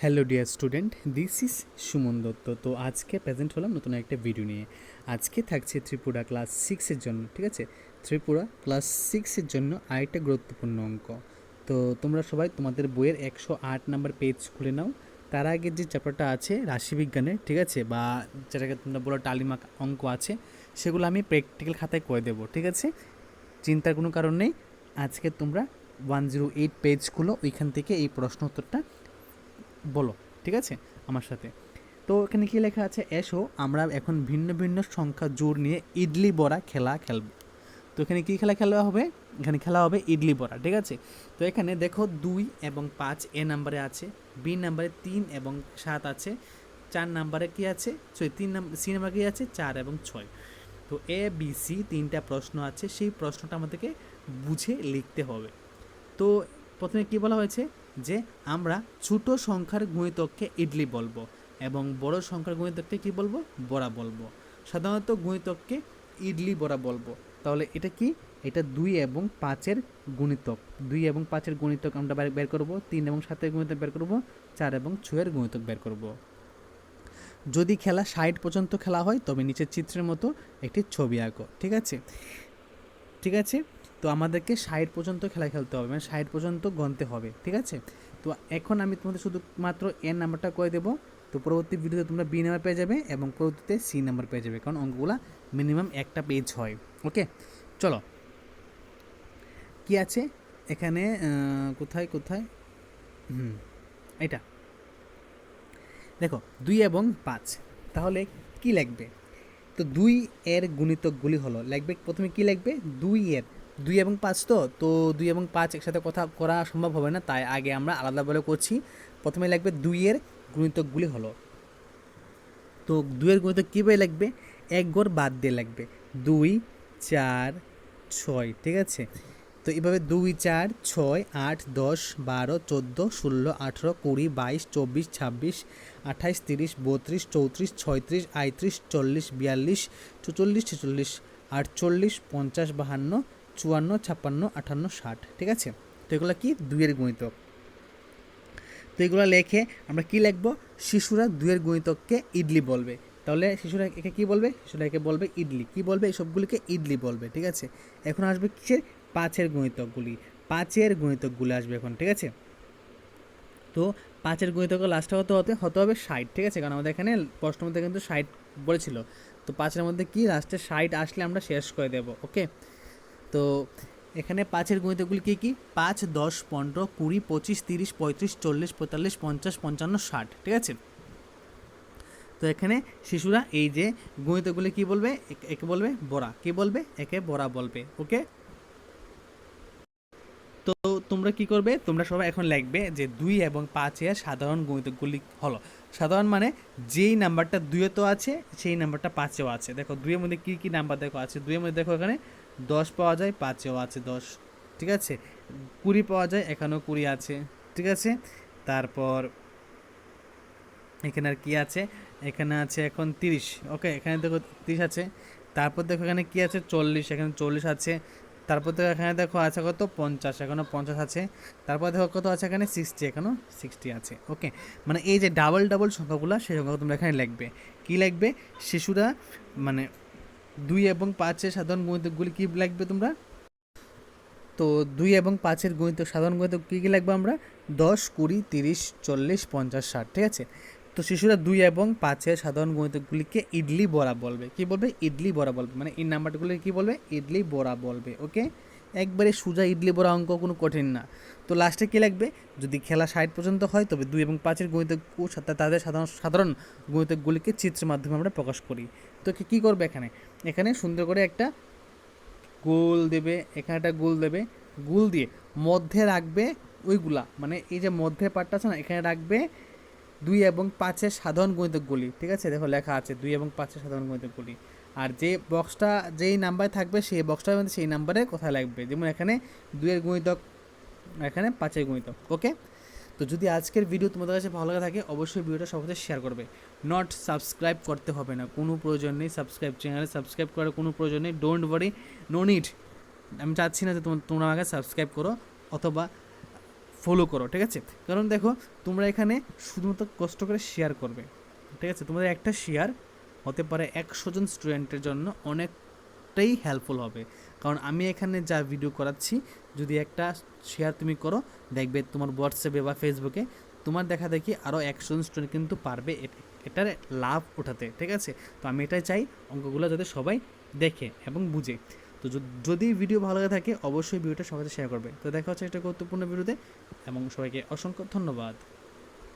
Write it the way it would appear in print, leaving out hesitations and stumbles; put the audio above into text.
Hello dear student, this is Suman Dutta. তো আজকে present হলাম নতুন একটা ভিডিও নিয়ে। আজকে থাকছে ত্রিপুরা ক্লাস সিক্সের জন্য, ঠিক আছে? ত্রিপুরা ক্লাস সিক্সের জন্য আরেকটা গুরুত্বপূর্ণ অঙ্ক। তো তোমরা সবাই তোমাদের বইয়ের 108 নাম্বার পেজ খুলে নাও। তার আগে যে চ্যাপ্টারটা আছে রাশিবিজ্ঞানের, ঠিক আছে, বা যেটাকে তোমরা বলো টালিমাক অঙ্ক আছে, সেগুলো আমি প্র্যাকটিক্যাল খাতায় করে দেবো, ঠিক আছে? চিন্তার কোনো কারণ নেই। আজকে তোমরা 108 পেজ খুলো, ওইখান থেকে এই প্রশ্ন উত্তরটা বলো, ঠিক আছে, আমার সাথে। তো এখানে কি লেখা আছে, এসো আমরা এখন ভিন্ন ভিন্ন সংখ্যা জোড় নিয়ে ইডলি বড়া খেলা খেলব। তো এখানে কী খেলা খেলা হবে? এখানে খেলা হবে ইডলি বড়া, ঠিক আছে। তো এখানে দেখো 2 এবং 5 এ নাম্বারে আছে, বি নাম্বারে 3 এবং 7 আছে, 4 নাম্বারে কি আছে, সি নাম্বারে কি আছে, 4 এবং 6। তো এ বি সি তিনটা প্রশ্ন আছে, সেই প্রশ্নটা আমাদেরকে বুঝে লিখতে হবে। তো প্রথমে কি বলা হয়েছে যে আমরা ছোট সংখ্যার গুণিতককে ইডলি বলবো এবং বড় সংখ্যার গুণিতককে কি বলবো, বড়া বলবো। সাধারণত গুণিতককে ইডলি বড়া বলবো। তাহলে এটা কি? এটা 2 এবং 5-এর গুণিতক। 2 এবং 5-এর গুণিতক আমরা বের করব, 3 এবং 7-এর গুণিতক বের করব, 4 এবং 6-এর গুণিতক বের করব। যদি খেলা 60 পর্যন্ত খেলা হয় তবে নিচের চিত্রের মতো একটি ছবি আঁকো, ঠিক আছে? ঠিক আছে, তো আমাদেরকে 60 পর্যন্ত খেলা খেলতে হবে, মানে 60 পর্যন্ত গণতে হবে, ঠিক আছে? তো এখন আমি তোমাদের শুধুমাত্র এন নাম্বারটা করে দেবো। তো পরবর্তী ভিডিওতে তোমরা বি নাম্বার পেয়ে যাবে এবং পরবর্তীতে সি নাম্বার পেয়ে যাবে, কারণ অঙ্কগুলো মিনিমাম একটা পেজ হয়। ওকে, চলো কি আছে এখানে, কোথায় কোথায়, এটা দেখো 2 এবং 5। তাহলে কি লিখবে? তো 2 এর গুণিতকগুলি হলো, লিখবে প্রথমে কি লিখবে, 2 এর, 2 এবং 5, তো 2 এবং 5 একসাথে কথা করা সম্ভব হবে না, তাই আগে আমরা আলাদা বলে করছি। প্রথমে লিখবে 2 এর গুণিতকগুলি হলো। তো 2 এর গুণিতক কীভাবে লিখবে? এক ঘর বাদ দিয়ে লিখবে, 2 4 6, ঠিক আছে? তো এইভাবে 2 4 6 8 10 12 14 16 18 20 22 24 26 28 30 32 34 36 38 40 42 44 46 48 50 52 54 56 58 60, ঠিক আছে? তো এগুলো কি 2 এর গুণিতক। তো এগুলো লেখে আমরা কি লিখবো, শিশুরা 2 এর গুণিতককে ইডলি বলবে। তাহলে শিশুরা একে কী বলবে? শিশুরা একে বলবে ইডলি। কি বলবে? এই সবগুলিকে ইডলি বলবে, ঠিক আছে? এখন আসবে কিসের? 5-এর গুণিতকগুলি। 5-এর গুণিতকগুলি আসবে এখন, ঠিক আছে? তো 5-এর গুণিতক লাস্টে হতে হবে 60, ঠিক আছে? কারণ আমাদের এখানে প্রশ্নের মধ্যে কিন্তু 60 বলেছিল। তো 5-এর মধ্যে কি লাস্টে 60 আসলে আমরা শেষ করে দেব। ওকে, তো এখানে 5-এর গুণিতকগুলি কী কী? 5 10 15 20 25 30 35 40 45 50 55 60, ঠিক আছে? তো এখানে শিশুরা এই যে গুণিতকগুলি কী বলবে? একে বলবে বড়া। কী বলবে? একে বড়া বলবে। ওকে, তো তোমরা কি করবে? তোমরা সবাই এখন লিখবে যে 2 এবং 5-এর সাধারণ গুণিতকগুলি হলো। সাধারণ মানে যেই নাম্বারটা 2-এ তো আছে সেই নাম্বারটা 5-এও আছে। দেখো 2-এর মধ্যে কী কী নাম্বার দেখো আছে, 2-এর মধ্যে দেখো এখানে 10 পাওয়া যায়, 5-এও আছে 10, ঠিক আছে? 20 পাওয়া যায়, এখানেও 20 আছে, ঠিক আছে? তারপর এখানে আর কি আছে? এখানে আছে এখন 30। ওকে, এখানে দেখো 30 আছে। তারপর দেখো এখানে কি আছে, 40, এখানে 40 আছে। তারপর দেখো এখানে দেখো আছে কত, 50, এখানেও 50 আছে। তারপর দেখো কত আছে এখানে, 60, এখানেও 60 আছে। ওকে, মানে এই যে ডাবল ডাবল সংখ্যাগুলো, সেই সংখ্যা তোমরা এখানে লিখবে। কি লিখবে? শিশুরা মানে 2 এবং 5-এর সাধারণ গুণিতকগুলি কি লিখবে তোমরা? তো 2 এবং 5-এর গুণিতক, সাধারণ গুণিতক কী কী লিখবো আমরা? 10 20 30 40 50 60, ঠিক আছে? তো শিশুরা 2 এবং 5-এর সাধারণ গুণিতকগুলিকে ইডলি বড়া বলবে। কি বলবে? ইডলি বড়া বলবে, মানে এই নাম্বারগুলি কি বলবে? ইডলি বড়া বলবে। ওকে, একবারে সোজা ইডলি বড়া অঙ্ক, কোনো কঠিন না। তো লাস্টে কী লাগবে? যদি খেলা 60 পর্যন্ত হয় তবে 2 এবং 5-এর গুণিতক তাদের সাধারণ সাধারণ গুণিতকগুলিকে চিত্রের মাধ্যমে আমরা প্রকাশ করি। তো কী করবে এখানে? এখানে সুন্দর করে একটা গোল দেবে, এখানে একটা গোল দেবে, গোল দিয়ে মধ্যে রাখবে ওইগুলা, মানে এই যে মধ্যে পার্টটা আছে না, এখানে রাখবে 2 এবং 5-এর সাধারণ গুণিতকগুলি, ঠিক আছে? দেখো লেখা আছে 2 এবং 5-এর সাধারণ গুণিতকগুলি। আর যে বক্সটা যেই নাম্বার থাকবে সেই বক্সটার মধ্যে সেই নাম্বারে কোথায় লাগবে, যেমন এখানে 2 এর গুণিতক, এখানে 5-এর গুণিতক। ওকে, তো যদি আজকের ভিডিও তোমাদের কাছে ভালো লাগে থাকে অবশ্যই ভিডিওটা সবার সাথে শেয়ার করবে। নট সাবস্ক্রাইব করতে হবে না, কোনো প্রয়োজন নেই চ্যানেলে সাবস্ক্রাইব করার কোনো প্রয়োজন নেই। Don't worry, no need. আমি চাচ্ছি না যে তোমরা আমাকে সাবস্ক্রাইব করো অথবা ফলো করো, ঠিক আছে? কারণ দেখো তোমরা এখানে শুধুমাত্র কষ্ট করে শেয়ার করবে, ঠিক আছে? তোমাদের একটা শেয়ার হতে পারে 100 জন স্টুডেন্টের জন্য অনেকটাই হেল্পফুল হবে। কারণ আমি এখানে যা ভিডিও করাচ্ছি, যদি একটা শেয়ার তুমি করো, দেখবে তোমার হোয়াটসঅ্যাপে বা ফেসবুকে তোমার দেখা দেখি আরও 100 জন স্টুডেন্ট কিন্তু পারবে এটার লাভ ওঠাতে, ঠিক আছে? তো আমি এটাই চাই অঙ্কগুলো যাতে সবাই দেখে এবং বুঝে। তো যদি ভিডিও ভালো লাগে থাকে অবশ্যই ভিডিওটা সবাই শেয়ার করবে। তো দেখা হচ্ছে একটা গুরুত্বপূর্ণ ভিডিওতে, এবং সবাইকে অসংখ্য ধন্যবাদ।